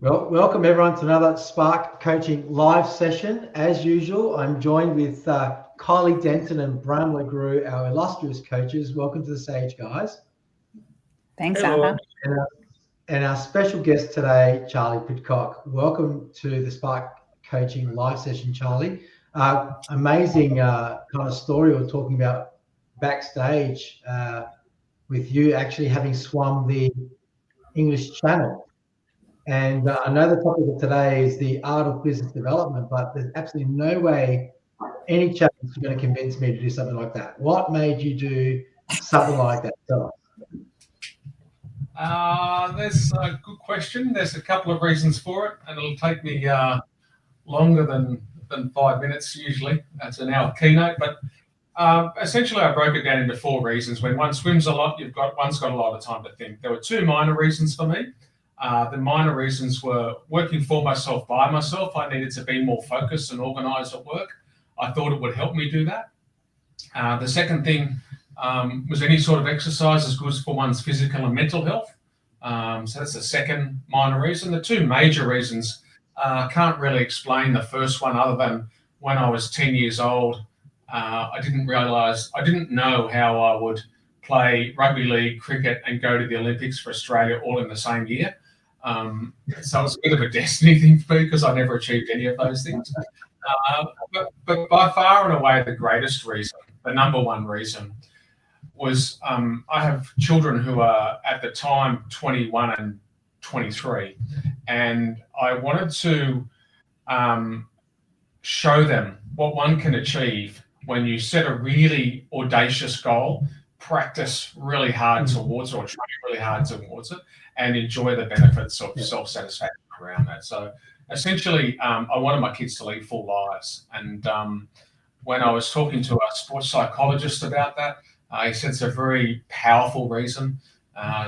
Well, welcome everyone to another Spark Coaching live session. As usual, I'm joined with Kylie Denton and Bram LeGroux, our illustrious coaches. Welcome to the stage, guys. Thanks, Hello. Arthur. And our special guest today, Charlie Piddock. Welcome to the Spark Coaching live session, Charlie. Amazing kind of story we're talking about backstage with you actually having swum the English Channel. And I know the topic of today is the art of business development, but there's absolutely no way any challenge is going to convince me to do something like that. What made you do something like that? Tell us. That's a good question. There's a couple of reasons for it, and it'll take me longer than 5 minutes usually. That's an hour keynote, but essentially I broke it down into 4 reasons. When one swims a lot, one's got a lot of time to think. There were 2 minor reasons for me. The minor reasons were working for myself, by myself. I needed to be more focused and organised at work. I thought it would help me do that. The second thing was any sort of exercise is good for one's physical and mental health. So that's the second minor reason. The 2 major reasons, I can't really explain the first one other than when I was 10 years old, I didn't know how I would play rugby league, cricket, and go to the Olympics for Australia all in the same year. So it was a bit of a destiny thing for me because I never achieved any of those things. But by far and away, the greatest reason, the number one reason, was I have children who are at the time 21 and 23, and I wanted to show them what one can achieve when you set a really audacious goal, practice really hard towards it, or try really hard towards it, and enjoy the benefits of self-satisfaction around that. So essentially, I wanted my kids to lead full lives. And when I was talking to a sports psychologist about that, he said it's a very powerful reason.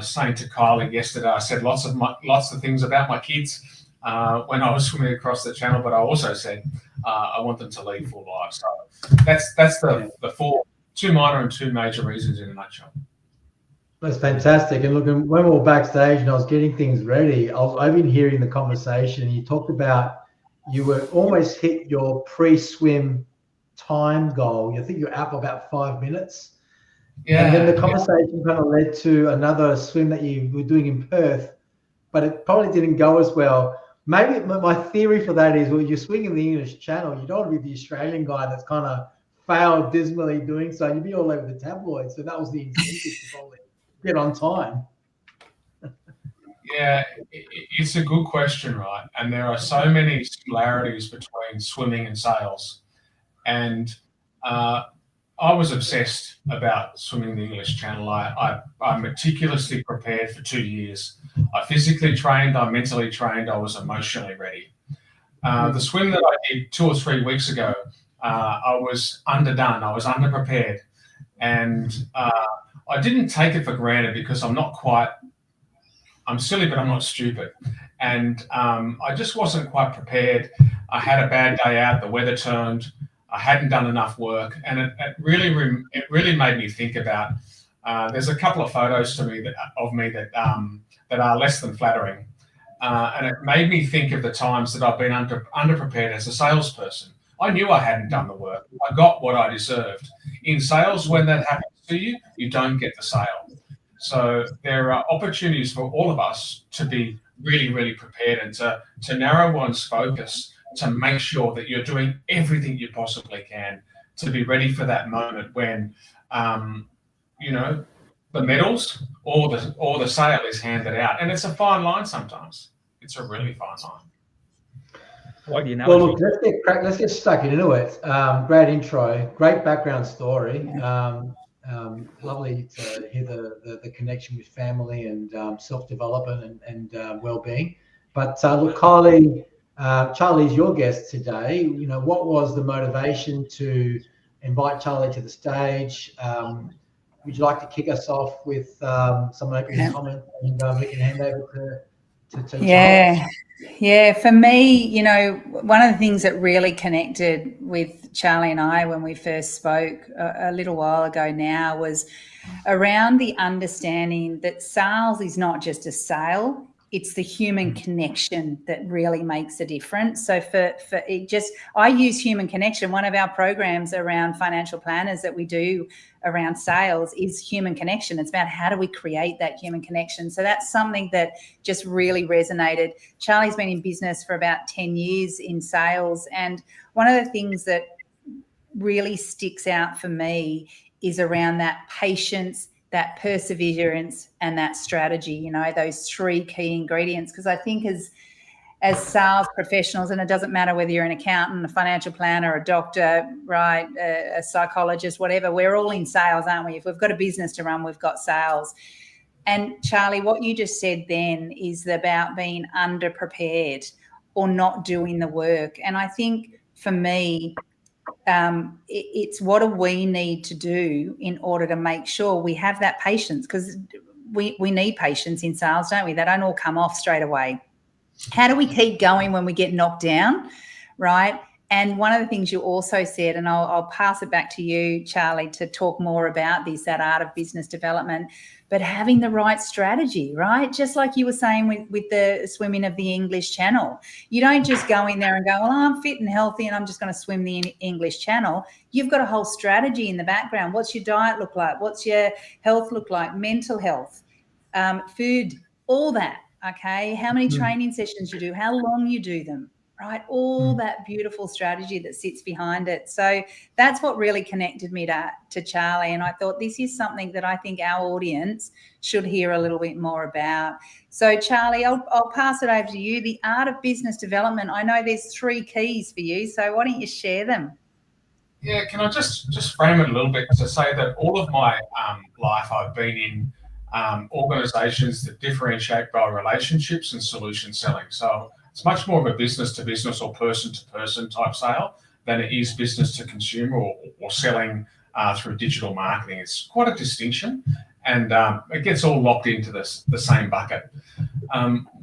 Saying to Kylie yesterday, I said lots of things about my kids when I was swimming across the channel, but I also said I want them to lead full lives. So that's the 2 minor and 2 major reasons in a nutshell. That's fantastic. And look, when we were backstage and I was getting things ready, I've been hearing the conversation. You talked about you were almost hit your pre-swim time goal. I think you're out for about 5 minutes. Yeah. And then the conversation kind of led to another swim that you were doing in Perth, but it probably didn't go as well. Maybe my theory for that is, well, you're swimming the English Channel. You don't want to be the Australian guy that's kind of failed dismally doing so. You'd be all over the tabloids. So that was the incentive to probably get on time. Yeah, it's a good question, right? And there are so many similarities between swimming and sales. And I was obsessed about swimming the English Channel. I meticulously prepared for 2 years. I physically trained, I mentally trained, I was emotionally ready. The swim that I did 2 or 3 weeks ago, I was underdone, I was underprepared. And I didn't take it for granted because I'm silly, but I'm not stupid. And I just wasn't quite prepared. I had a bad day out, the weather turned, I hadn't done enough work, and it really made me think about. There's a couple of photos of me that are less than flattering, and it made me think of the times that I've been underprepared as a salesperson. I knew I hadn't done the work. I got what I deserved. In sales, when that happens to you, you don't get the sale. So there are opportunities for all of us to be really, really prepared and to narrow one's focus, to make sure that you're doing everything you possibly can to be ready for that moment when, the medals or the sale is handed out. And it's a fine line sometimes. It's a really fine line. Well, look, let's get stuck into it. Great intro, great background story. Lovely to hear the connection with family and self-development and well-being. But look, Kylie, Charlie's your guest today. What was the motivation to invite Charlie to the stage? Would you like to kick us off with some opening comments, and we can hand over to Charlie? Yeah. For me, one of the things that really connected with Charlie and I when we first spoke a little while ago now was around the understanding that sales is not just a sale. it's the human connection that really makes a difference. So I use human connection. One of our programs around financial planners that we do around sales is human connection. It's about how do we create that human connection. So that's something that just really resonated. Charlie's been in business for about 10 years in sales. And one of the things that really sticks out for me is around that patience, that perseverance, and that strategy, those three key ingredients. Because I think as sales professionals, and it doesn't matter whether you're an accountant, a financial planner, a doctor, right, a psychologist, whatever, we're all in sales, aren't we? If we've got a business to run, we've got sales. And Charlie, what you just said then is about being underprepared or not doing the work. And I think for me, it's what do we need to do in order to make sure we have that patience, because we need patience in sales, don't we? They don't all come off straight away. How do we keep going when we get knocked down, right? And one of the things you also said, and I'll pass it back to you, Charlie, to talk more about this, that art of business development, but having the right strategy, right? Just like you were saying with the swimming of the English Channel. You don't just go in there and go, well, I'm fit and healthy and I'm just going to swim the English Channel. You've got a whole strategy in the background. What's your diet look like? What's your health look like? Mental health, food, all that, okay? How many training sessions you do, how long you do them, right? All that beautiful strategy that sits behind it. So that's what really connected me to Charlie. And I thought this is something that I think our audience should hear a little bit more about. So Charlie, I'll pass it over to you. The art of business development. I know there's 3 keys for you. So why don't you share them? Yeah, can I just frame it a little bit to say that all of my life I've been in organizations that differentiate by relationships and solution selling. So it's much more of a business to business or person to person type sale than it is business to consumer or selling through digital marketing. It's quite a distinction, and it gets all locked into the same bucket.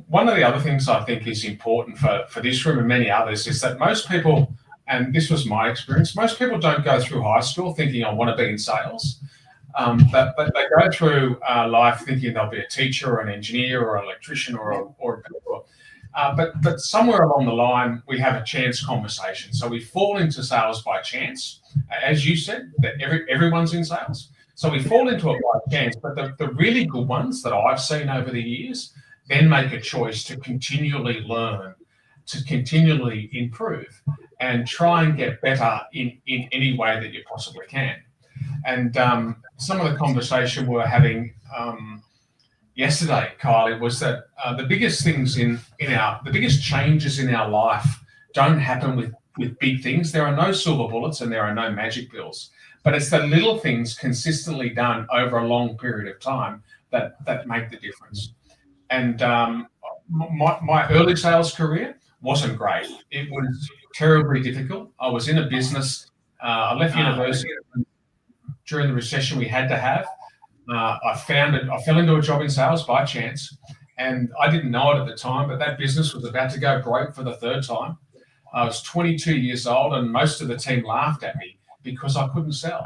One of the other things I think is important for this room and many others is that most people, and this was my experience, most people don't go through high school thinking I want to be in sales. But they go through life thinking they'll be a teacher or an engineer or an electrician or a but somewhere along the line, we have a chance conversation. So we fall into sales by chance. As you said, that everyone's in sales. So we fall into it by chance. But the really good ones that I've seen over the years then make a choice to continually learn, to continually improve, and try and get better in any way that you possibly can. And some of the conversation we were having yesterday, Kylie, was that the biggest things the biggest changes in our life don't happen with big things. There are no silver bullets and there are no magic pills, but it's the little things consistently done over a long period of time that make the difference. And my early sales career wasn't great. It was terribly difficult. I was in a business. I left university during the recession we had to have. I fell into a job in sales by chance, and I didn't know it at the time, but that business was about to go broke for the 3rd time. I was 22 years old, and most of the team laughed at me because I couldn't sell.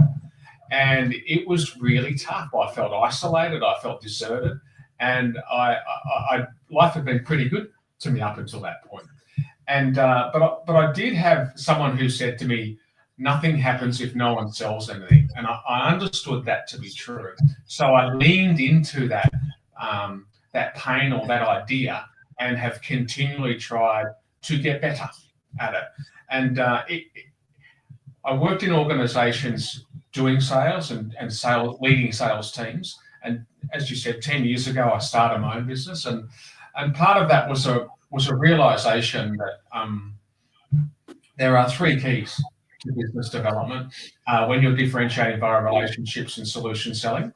And it was really tough. I felt isolated. I felt deserted. And life had been pretty good to me up until that point. And but I did have someone who said to me, nothing happens if no one sells anything. And I understood that to be true. So I leaned into that pain or that idea and have continually tried to get better at it. And I worked in organizations doing sales and leading sales teams. And as you said, 10 years ago, I started my own business. And part of that was a realization that there are 3 keys to business development when you're differentiating via relationships and solution selling.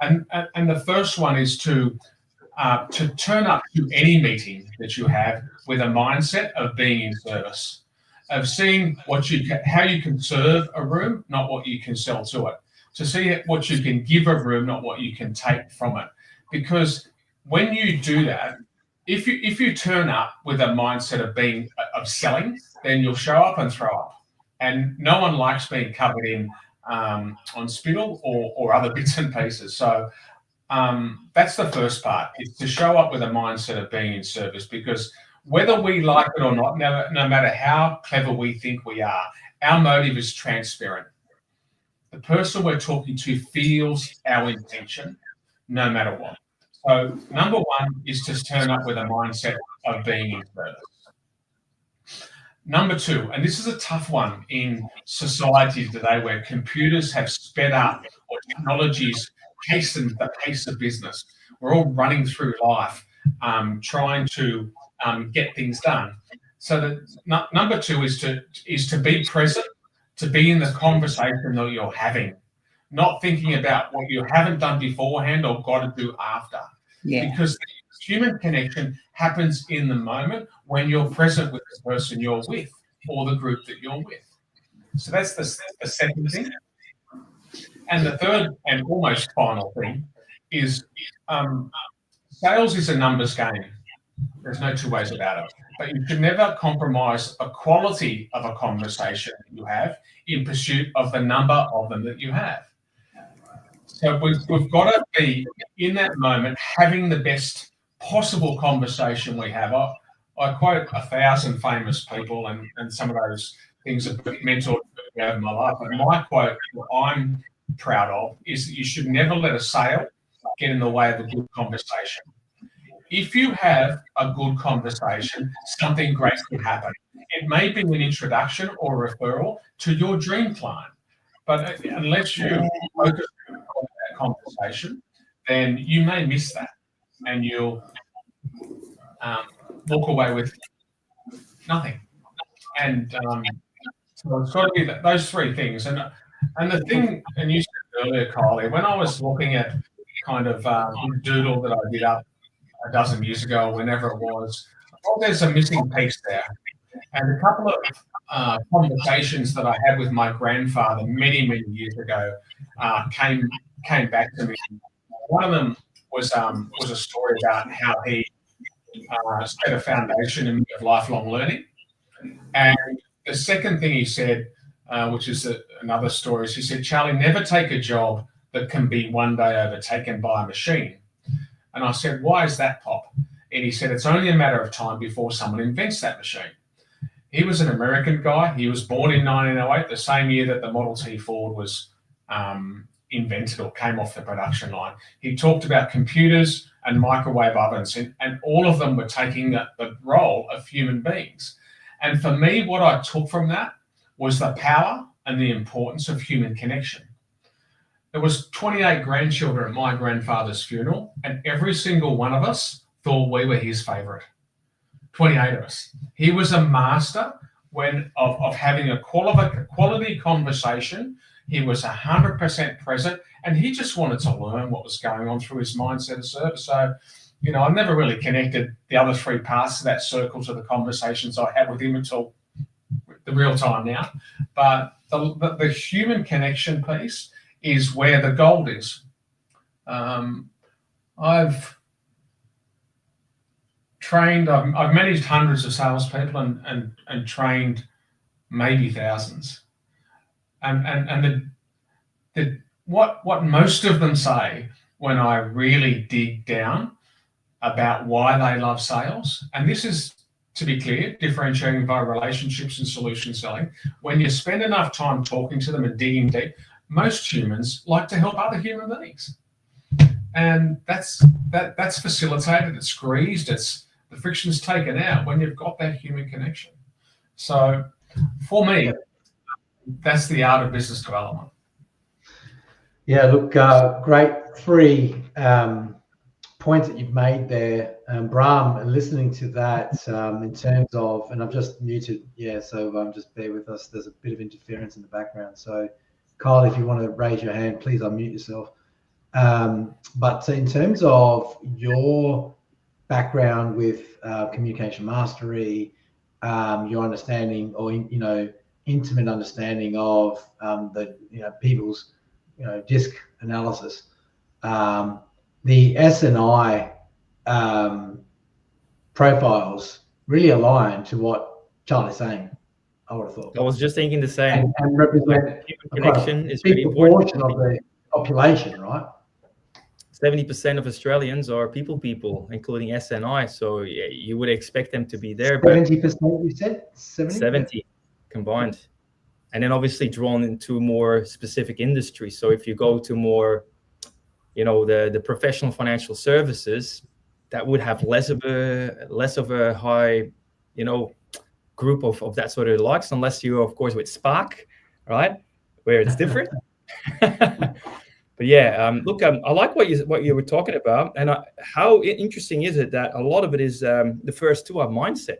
And the first one is to turn up to any meeting that you have with a mindset of being in service, of seeing how you can serve a room, not what you can sell to it, to see what you can give a room, not what you can take from it. Because when you do that, if you turn up with a mindset of selling, then you'll show up and throw up. And no one likes being covered in on spittle or other bits and pieces. So that's the first part, is to show up with a mindset of being in service, because whether we like it or not, no matter how clever we think we are, our motive is transparent. The person we're talking to feels our intention no matter what. So number one is to turn up with a mindset of being in service. Number two, and this is a tough one in society today where computers have sped up, or technologies hastened the pace of business. We're all running through life trying to get things done. So the number two is to be present, to be in the conversation that you're having, not thinking about what you haven't done beforehand or got to do after. Yeah. Because the human connection happens in the moment when you're present with the person you're with or the group that you're with. So that's the second thing. And the third and almost final thing is sales is a numbers game. There's no two ways about it. But you should never compromise a quality of a conversation that you have in pursuit of the number of them that you have. So we've got to be in that moment having the best possible conversation we have. I quote 1,000 famous people, and some of those things have been mentored over my life. But my quote that I'm proud of is that you should never let a sale get in the way of a good conversation. If you have a good conversation, something great could happen. It may be an introduction or a referral to your dream client, but unless you focus on that conversation, then you may miss that, and you'll walk away with nothing. And so it's got to be those three things. And the thing, and you said earlier, Kylie, when I was looking at kind of the doodle that I did up a dozen years ago, or whenever it was, well, there's a missing piece there. And a couple of conversations that I had with my grandfather many, many years ago came back to me. One of them was a story about how he set a foundation in of lifelong learning. And the second thing he said, which is another story, is he said, Charlie, never take a job that can be one day overtaken by a machine. And I said, why is that, Pop? And he said, it's only a matter of time before someone invents that machine. He was an American guy. He was born in 1908, the same year that the Model T Ford was invented or came off the production line. He talked about computers and microwave ovens, and all of them were taking the role of human beings. And for me, what I took from that was the power and the importance of human connection. There was 28 grandchildren at my grandfather's funeral, and every single one of us thought we were his favourite. 28 of us. He was a master of having a quality conversation. He was 100% present, and he just wanted to learn what was going on through his mindset of service. So, I've never really connected the other three parts of that circle to the conversations I had with him until the real time now. But the human connection piece is where the gold is. I've managed hundreds of salespeople and trained maybe thousands. And what most of them say when I really dig down about why they love sales, and this is, to be clear, differentiating via relationships and solution selling. When you spend enough time talking to them and digging deep, most humans like to help other human beings, and that's facilitated. It's squeezed. The friction's taken out when you've got that human connection. So, for me, that's the art of business development. Yeah, look, great three points that you've made there, Bram. Listening to that, in terms of, and I've just muted, so just bear with us. There's a bit of interference in the background. So, Kyle, if you want to raise your hand, please unmute yourself. But in terms of your background with communication mastery, your understanding, or intimate understanding of the people's DISC analysis, the S&I profiles really align to what Charlie's saying. I would have thought. I was just thinking the same. And represent connection is big pretty proportion important of the population, right? 70% of Australians are people, including SNI. So yeah, you would expect them to be there. 70%, you said? 70 combined. And then obviously drawn into more specific industries. So if you go to more, the professional financial services, that would have less of a high, group of that sort of likes, unless you're, of course, with Spark, right, where it's different. But yeah, look, I like what you were talking about, and how interesting is it that a lot of it is the first two are mindset.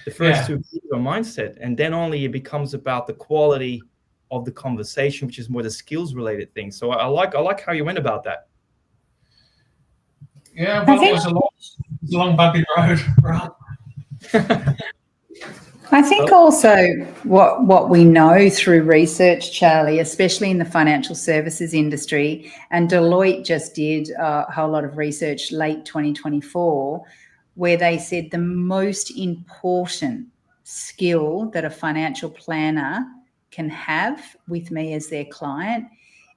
The first two are mindset, and then only it becomes about the quality of the conversation, which is more the skills related thing. So I like how you went about that. Yeah, well, it was a long bumpy road, right? I think also what we know through research, Charlie, especially in the financial services industry, and Deloitte just did a whole lot of research late 2024, where they said the most important skill that a financial planner can have with me as their client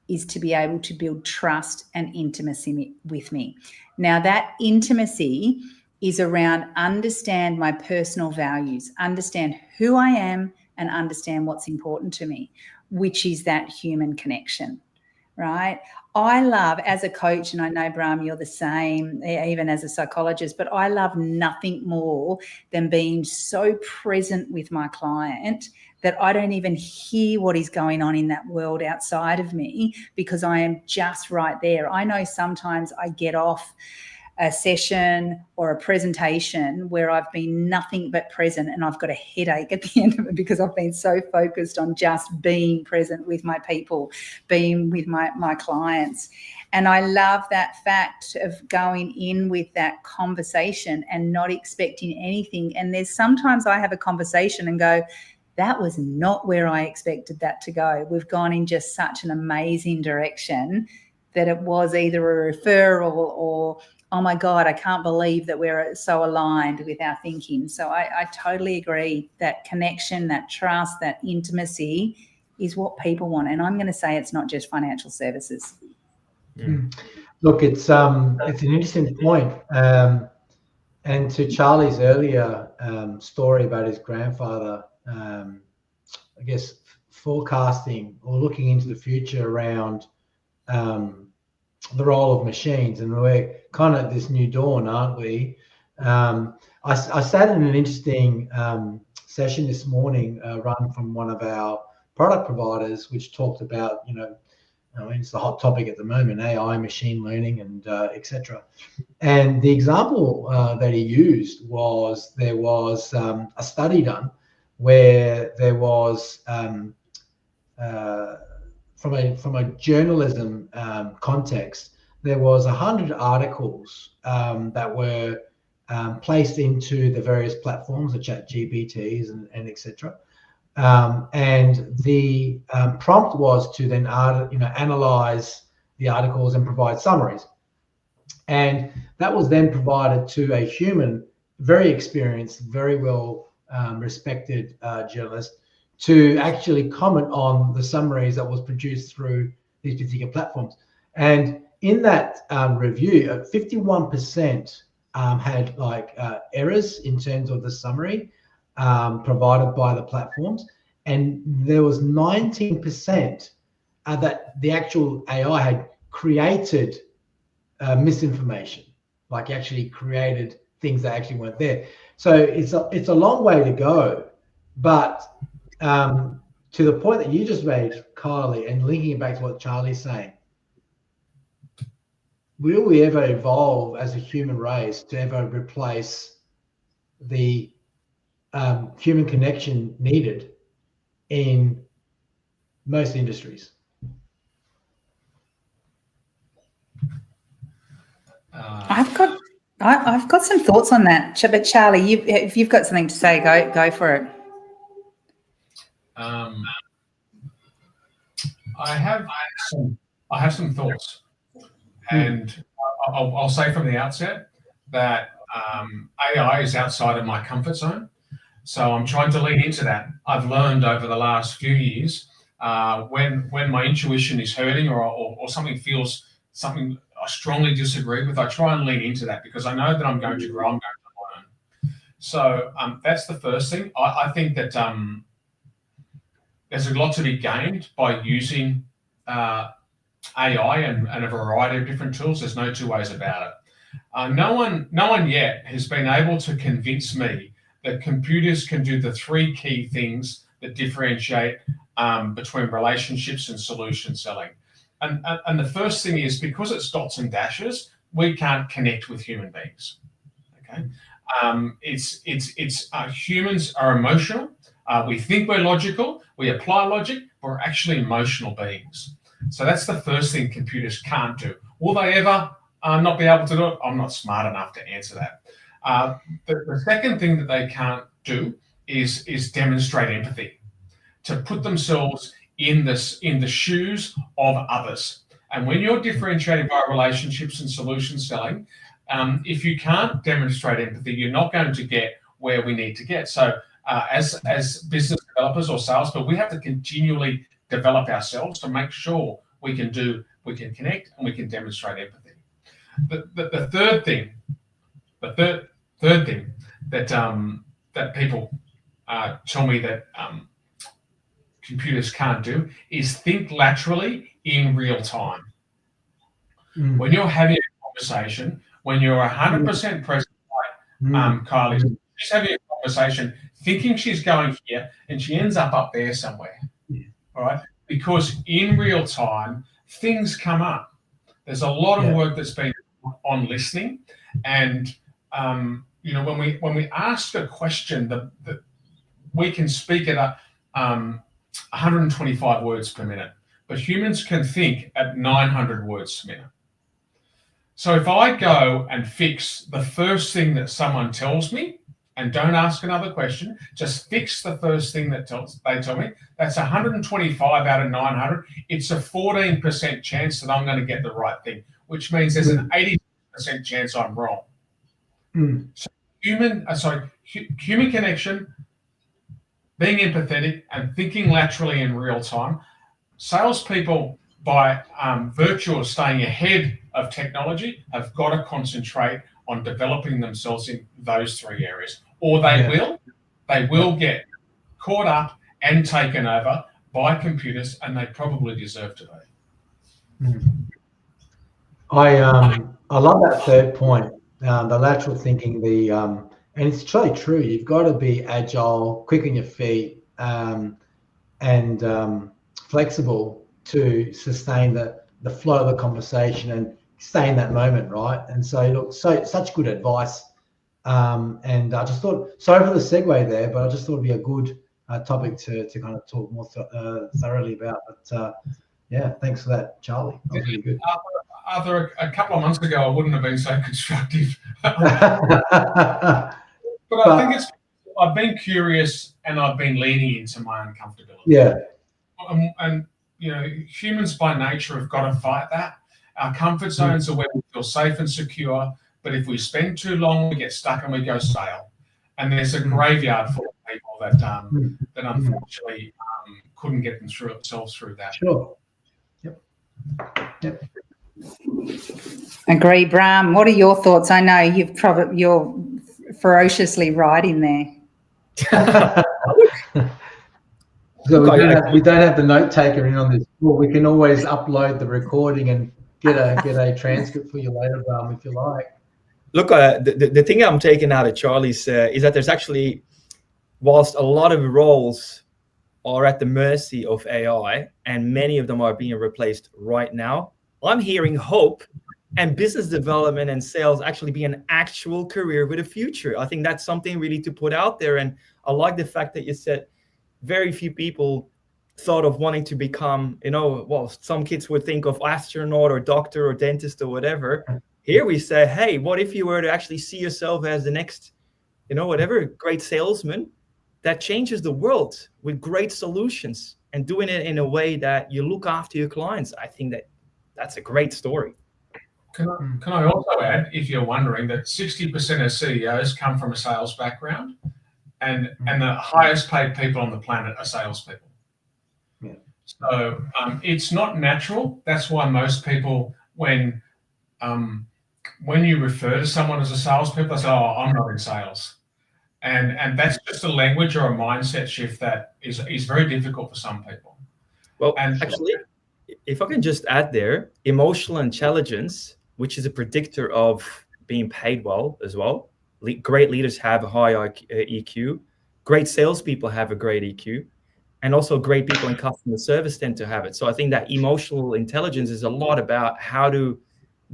is to be able to build trust and intimacy with me. Now, that intimacy is around understand my personal values, understand who I am, and understand what's important to me, which is that human connection, right? I love, as a coach, and I know, Brahm, you're the same, even as a psychologist, but I love nothing more than being so present with my client that I don't even hear what is going on in that world outside of me, because I am just right there. I know sometimes I get off a session or a presentation where I've been nothing but present, and I've got a headache at the end of it because I've been so focused on just being present with my people, being with my clients. And I love that fact of going in with that conversation and not expecting anything. And there's sometimes I have a conversation and go, that was not where I expected that to go. We've gone in just such an amazing direction that it was either a referral or, oh my God, I can't believe that we're so aligned with our thinking. So I totally agree that connection, that trust, that intimacy is what people want. And I'm going to say it's not just financial services. Look, it's an interesting point. And to Charlie's earlier story about his grandfather, I guess forecasting or looking into the future around the role of machines, and we're kind of at this new dawn, aren't we? I sat in an interesting session this morning, run from one of our product providers, which talked about, it's the hot topic at the moment, AI, machine learning, and etc. And the example that he used was there was a study done where there was from a journalism context, there was 100 articles that were placed into the various platforms, the chat GPTs and etc. And the prompt was to then analyze the articles and provide summaries. And that was then provided to a human, very experienced, very well respected journalist to actually comment on the summaries that was produced through these particular platforms. And in that review, 51% had errors in terms of the summary provided by the platforms, and there was 19% that the actual AI had created misinformation, like actually created things that actually weren't there. So it's a long way to go, but to the point that you just made, Kylie, and linking it back to what Charlie's saying, will we ever evolve as a human race to ever replace the human connection needed in most industries? I've got some thoughts on that, but Charlie, if you've got something to say, go for it. I have some thoughts, and I'll say from the outset that AI is outside of my comfort zone, so I'm trying to lean into that. I've learned over the last few years when my intuition is hurting or something feels something I strongly disagree with, I try and lean into that because I know that I'm going to grow, I'm going to learn. So that's the first thing. I think that there's a lot to be gained by using AI and a variety of different tools. There's no two ways about it. No one yet has been able to convince me that computers can do the three key things that differentiate between relationships and solution selling. And the first thing is, because it's dots and dashes, we can't connect with human beings. Okay, humans are emotional. We think we're logical. We apply logic. But we're actually emotional beings. So that's the first thing computers can't do. Will they ever not be able to do it? I'm not smart enough to answer that. The second thing that they can't do is demonstrate empathy, to put themselves in the shoes of others. And when you're differentiating by relationships and solution selling, if you can't demonstrate empathy, you're not going to get where we need to get. So as business developers or salespeople, we have to continually develop ourselves to make sure we can connect and we can demonstrate empathy. The third thing that people tell me that computers can't do is think laterally in real time. When you're having a conversation, when you're 100% present, like Kylie, she's having a conversation thinking she's going here and she ends up there somewhere. All right, because in real time things come up. There's a lot of work that's been on listening, and when we ask a question, we can speak at 125 words per minute, but humans can think at 900 words per minute. So if I go and fix the first thing that someone tells me and don't ask another question, just fix the first thing that they tell me, that's 125 out of 900. It's a 14% chance that I'm going to get the right thing, which means there's an 80% chance I'm wrong. So human connection, being empathetic and thinking laterally in real time. Salespeople, by virtue of staying ahead of technology, have got to concentrate on developing themselves in those three areas, or they will get caught up and taken over by computers, and they probably deserve to be. I love that third point, the lateral thinking. And it's totally true. You've got to be agile, quick on your feet, and flexible to sustain the flow of the conversation and stay in that moment, right? And so, look, such good advice. And I just thought, sorry for the segue there, but I just thought it'd be a good topic to kind of talk more thoroughly about. But yeah, thanks for that, Charlie. That was really good. Arthur, a couple of months ago, I wouldn't have been so constructive. But I think I've been curious and I've been leaning into my uncomfortability. Yeah. And humans by nature have got to fight that. Our comfort zones are where we feel safe and secure, but if we spend too long, we get stuck and we go stale. And there's a graveyard full of people that unfortunately couldn't get themselves through that. Sure. Yep. Agree, Bram. What are your thoughts? I know you're ferociously right in there. So we don't have the note taker in on this. Well, we can always upload the recording and get a transcript for you later, Bram, if you like. Look, the thing I'm taking out of Charlie's is that there's actually, whilst a lot of roles are at the mercy of AI and many of them are being replaced right now, I'm hearing hope and business development and sales actually be an actual career with a future. I think that's something really to put out there. And I like the fact that you said very few people thought of wanting to become, some kids would think of astronaut or doctor or dentist or whatever. Here we say, hey, what if you were to actually see yourself as the next, whatever, great salesman that changes the world with great solutions and doing it in a way that you look after your clients? I think that's a great story. Can I also add, if you're wondering, that 60% of CEOs come from a sales background, and the highest paid people on the planet are salespeople. Yeah. So it's not natural. That's why most people when you refer to someone as a salesperson, they say, "Oh, I'm not in sales," and that's just a language or a mindset shift that is very difficult for some people. Well, and actually, if I can just add there, emotional intelligence, which is a predictor of being paid well as well. Great leaders have a high EQ. Great salespeople have a great EQ. And also great people in customer service tend to have it. So I think that emotional intelligence is a lot about how to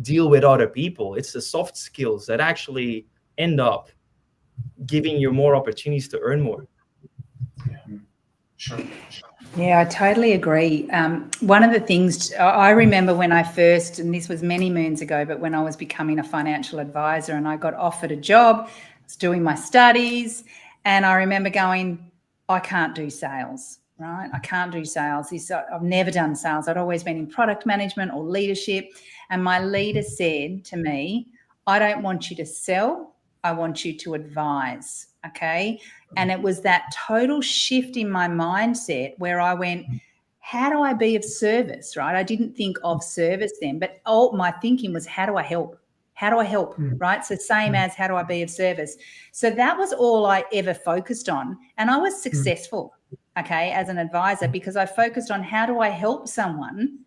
deal with other people. It's the soft skills that actually end up giving you more opportunities to earn more. Yeah, sure. Yeah, I totally agree. One of the things I remember when I first, and this was many moons ago, but when I was becoming a financial advisor and I got offered a job, I was doing my studies, and I remember going, I can't do sales, right? I can't do sales. I've never done sales. I'd always been in product management or leadership. And my leader said to me, I don't want you to sell. I want you to advise. Okay. And it was that total shift in my mindset where I went, how do I be of service, right? I didn't think of service then, but all my thinking was, how do I help? How do I help, right? So same as how do I be of service? So that was all I ever focused on. And I was successful, okay, as an advisor, because I focused on how do I help someone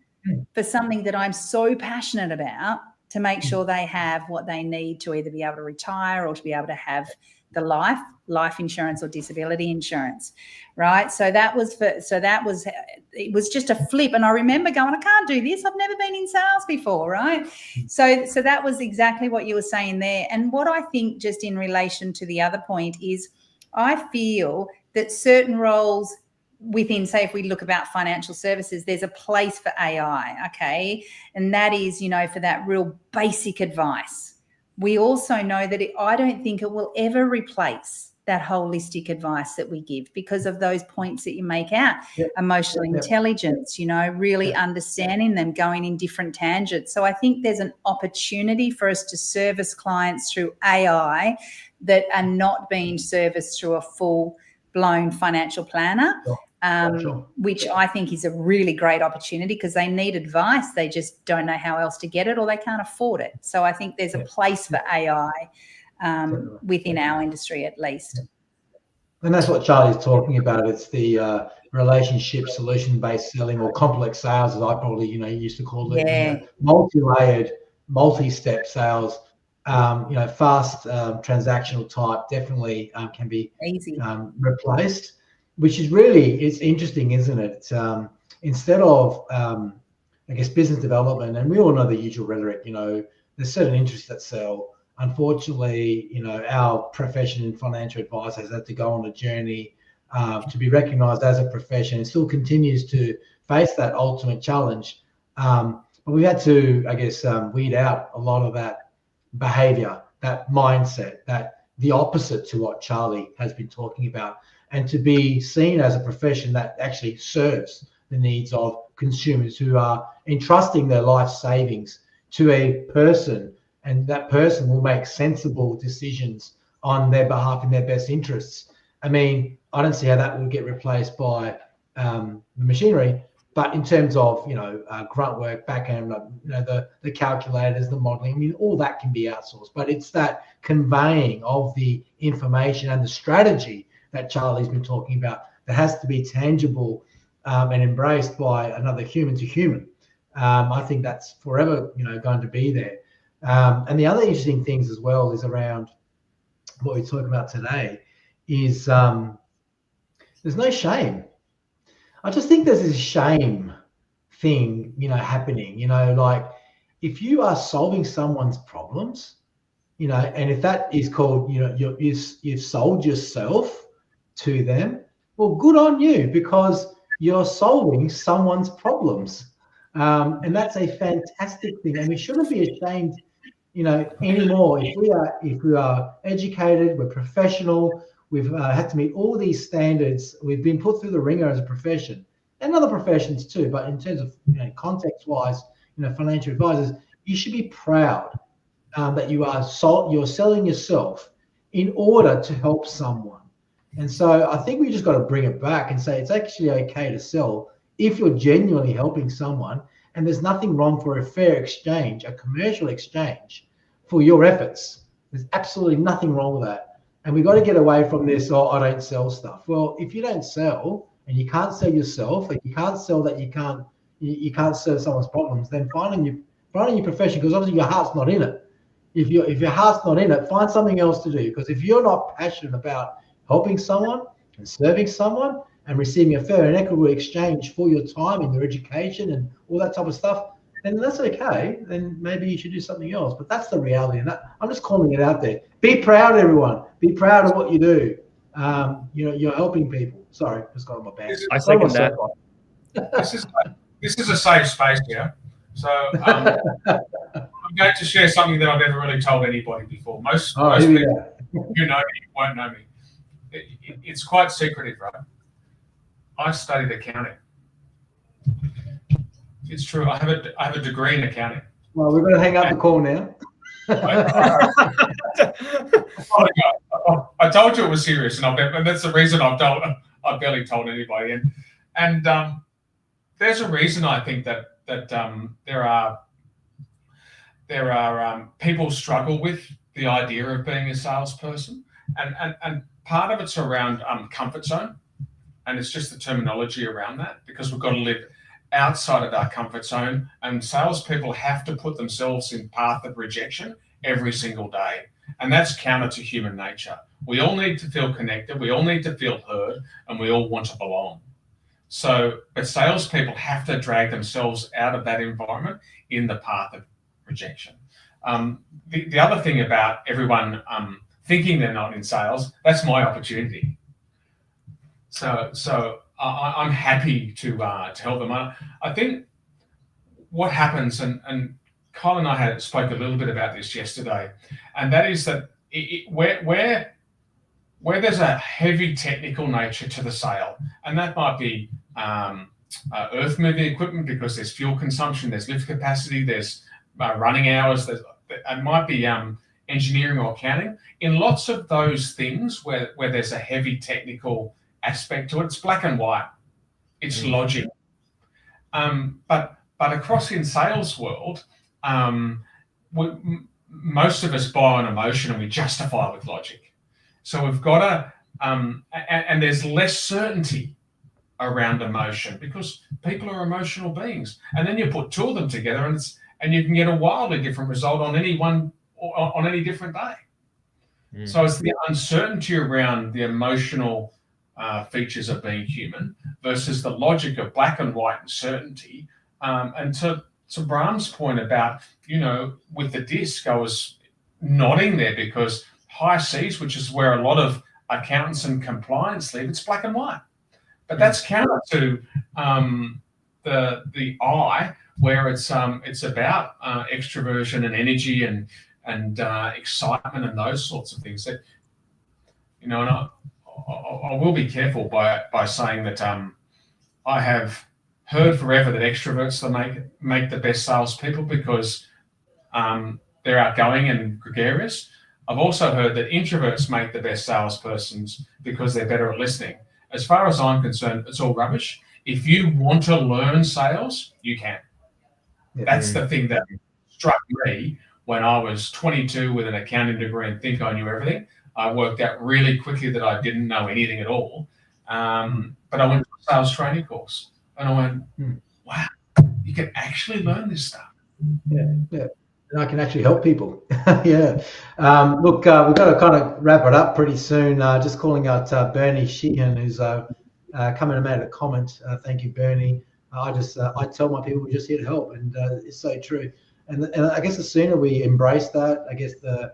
for something that I'm so passionate about to make sure they have what they need to either be able to retire or to be able to have the life insurance or disability insurance, right? So it was just a flip. And I remember going, I can't do this. I've never been in sales before, right? So that was exactly what you were saying there. And what I think just in relation to the other point is I feel that certain roles within, say, if we look about financial services, there's a place for AI, okay? And that is, for that real basic advice. We also know that I don't think it will ever replace that holistic advice that we give because of those points that you make out. Emotional intelligence, really understanding them, going in different tangents. So I think there's an opportunity for us to service clients through AI that are not being serviced through a full-blown financial planner. Which I think is a really great opportunity because they need advice. They just don't know how else to get it or they can't afford it. So I think there's a place for AI within our industry at least. And that's what Charlie's talking about. It's the relationship solution-based selling or complex sales, as I probably, used to call it. Multi-layered, multi-step sales. Fast transactional type definitely can be easy replaced. Which is really, it's interesting, isn't it? Instead of, business development, and we all know the usual rhetoric, there's certain interests that sell. Unfortunately, our profession in financial advice has had to go on a journey to be recognized as a profession. It still continues to face that ultimate challenge. But we've had to, weed out a lot of that behavior, that mindset, the opposite to what Charlie has been talking about. And to be seen as a profession that actually serves the needs of consumers who are entrusting their life savings to a person, and that person will make sensible decisions on their behalf in their best interests. I mean, I don't see how that will get replaced by the machinery, but in terms of, grunt work, backhand, the calculators, the modeling, all that can be outsourced, but it's that conveying of the information and the strategy that Charlie's been talking about that has to be tangible and embraced by another human to human. I think that's forever, going to be there. And the other interesting things as well is around what we're talking about today is there's no shame. I just think there's this shame thing, happening, like if you are solving someone's problems, and if that is called, you've sold yourself to them, well, good on you, because you're solving someone's problems, and that's a fantastic thing, and we shouldn't be ashamed anymore. If we are educated, we're professional, we've had to meet all these standards, we've been put through the ringer as a profession and other professions too, but in terms of context wise, financial advisors, you should be proud that you're selling yourself in order to help someone. And so I think we just got to bring it back and say it's actually okay to sell if you're genuinely helping someone And there's nothing wrong for a fair exchange, a commercial exchange for your efforts. There's absolutely nothing wrong with that. And we've got to get away from this, oh, I don't sell stuff. Well, if you don't sell and you can't sell yourself, and you can't sell that you can't serve someone's problems, then find your profession, because obviously your heart's not in it. If your heart's not in it, find something else to do. Because if you're not passionate about helping someone and serving someone and receiving a fair and equitable exchange for your time and your education and all that type of stuff, then that's okay. Then maybe you should do something else. But that's the reality, and I'm just calling it out there. Be proud, everyone. Be proud of what you do. You're helping people. Sorry, just got on my band. I second that. This is a safe space here. So I'm going to share something that I've never really told anybody before. Most people who know me won't know me. It's quite secretive, right? I studied accounting. It's true. I have a degree in accounting. Well, we're going to hang up the call now. I told you it was serious, and that's the reason I've barely told anybody. And there's a reason I think that there are people struggle with the idea of being a salesperson, and part of it's around comfort zone, and it's just the terminology around that, because we've got to live outside of our comfort zone, and salespeople have to put themselves in path of rejection every single day, and that's counter to human nature. We all need to feel connected, we all need to feel heard, and we all want to belong. But salespeople have to drag themselves out of that environment in the path of rejection. The other thing about everyone thinking they're not in sales, that's my opportunity. So I'm happy to help them. I think what happens, and Kyle and I spoke a little bit about this yesterday, and that is that where there's a heavy technical nature to the sale, and that might be earth moving equipment because there's fuel consumption, there's lift capacity, there's running hours, it might be engineering or accounting. In lots of those things where there's a heavy technical aspect to it, it's black and white, it's logic. But across in sales world, most of us buy on emotion and we justify with logic. So we've got to, and there's less certainty around emotion because people are emotional beings. And then you put two of them together and you can get a wildly different result on any different day. So it's the uncertainty around the emotional features of being human versus the logic of black and white and certainty. And to Bram's point about, with the disc, I was nodding there because high C's, which is where a lot of accountants and compliance live, it's black and white. But that's counter to the I, where it's about extroversion and energy and excitement and those sorts of things. That, and I will be careful by saying that I have heard forever that extroverts make the best salespeople because they're outgoing and gregarious. I've also heard that introverts make the best salespersons because they're better at listening. As far as I'm concerned, it's all rubbish. If you want to learn sales, you can. That's the thing that struck me when I was 22 with an accounting degree and think I knew everything. I worked out really quickly that I didn't know anything at all. But I went to a sales training course and I went, wow, you can actually learn this stuff. Yeah. And I can actually help people. Yeah. Look, we've got to kind of wrap it up pretty soon. Just calling out Bernie Sheehan, who's coming and made a comment. Thank you, Bernie. I tell my people we're just here to help, and it's so true. And I guess the sooner we embrace that, I guess the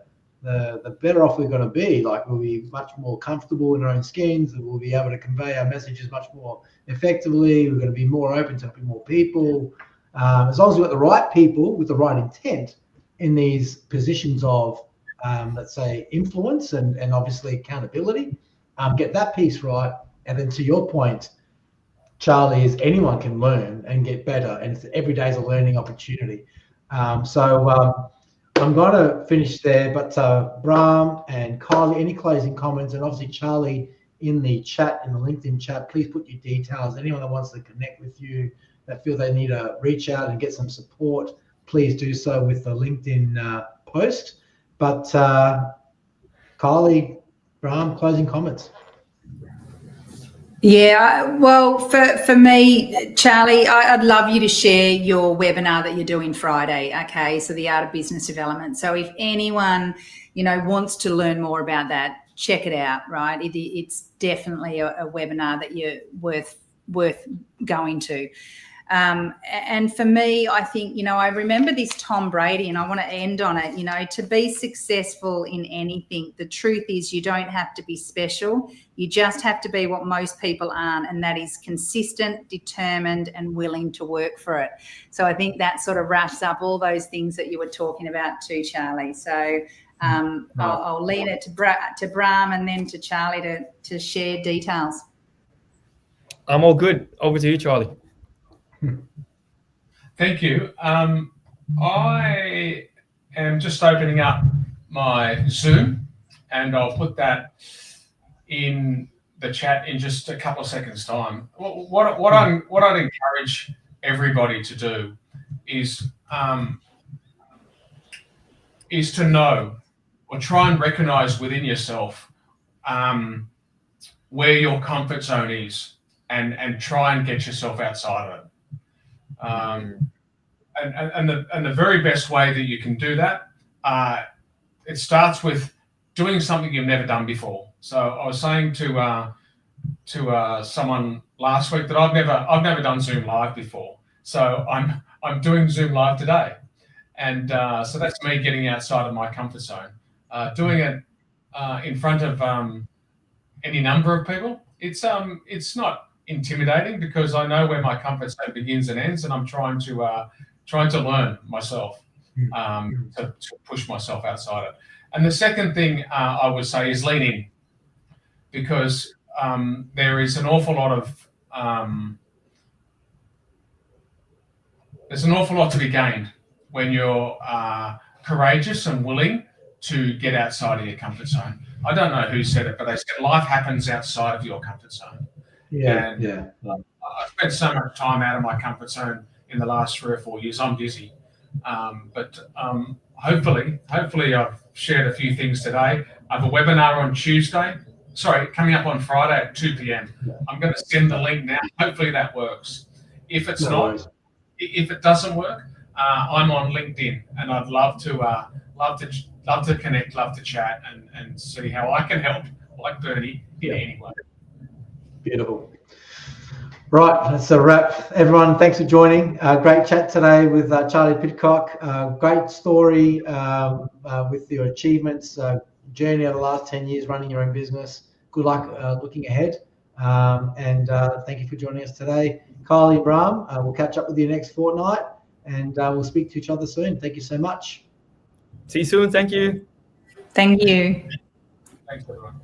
better off we're going to be. Like, we'll be much more comfortable in our own skins, and we'll be able to convey our messages much more effectively. We're going to be more open to helping more people. As long as we've got the right people with the right intent in these positions of, let's say, influence and obviously accountability, get that piece right. And then to your point, Charlie, is anyone can learn and get better, and every day is a learning opportunity. So I'm going to finish there, but Bram and Kylie, any closing comments? And obviously Charlie, in the chat, in the LinkedIn chat, please put your details. Anyone that wants to connect with you, that feel they need to reach out and get some support, please do so with the LinkedIn post. But Kylie, Bram, closing comments. Yeah, well, for me, Charlie, I'd love you to share your webinar that you're doing Friday, okay? So the Art of Business Development. So if anyone, wants to learn more about that, check it out, right? It's definitely a webinar that you're worth going to. And for me, I think, I remember this Tom Brady, and I want to end on it, to be successful in anything, the truth is you don't have to be special. You just have to be what most people aren't, and that is consistent, determined, and willing to work for it. So I think that sort of wraps up all those things that you were talking about too, Charlie. So I'll leave it to Bram and then to Charlie to share details. I'm all good. Over to you, Charlie. Thank you. I am just opening up my Zoom, and I'll put that in the chat in just a couple of seconds' time. What I'd encourage everybody to do is to know or try and recognize within yourself where your comfort zone is, and try and get yourself outside of it. And the very best way that you can do that, it starts with doing something you've never done before. So I was saying to someone last week that I've never done Zoom Live before. So I'm doing Zoom Live today, and so that's me getting outside of my comfort zone. Doing it in front of any number of people, it's not intimidating because I know where my comfort zone begins and ends, and I'm trying to learn myself to push myself outside it. And the second thing I would say is lean in, because there is an awful lot of there's an awful lot to be gained when you're courageous and willing to get outside of your comfort zone. I don't know who said it, but they said life happens outside of your comfort zone. Yeah. I've spent so much time out of my comfort zone in the last 3 or 4 years. I'm busy, but hopefully I've shared a few things today. I have a webinar on coming up on Friday at 2 p.m. I'm going to send the link now. Hopefully that works. If it's if it doesn't work, I'm on LinkedIn, and I'd love to connect, love to chat, and see how I can help, like Bernie, in any way. Beautiful. Right, that's a wrap. Everyone, thanks for joining. Great chat today with Charlie Piddock. Great story with your achievements, journey over the last 10 years running your own business. Good luck looking ahead. And thank you for joining us today. Kylie, Bram, we'll catch up with you next fortnight, and we'll speak to each other soon. Thank you so much. See you soon. Thank you. Thank you. Thanks, everyone.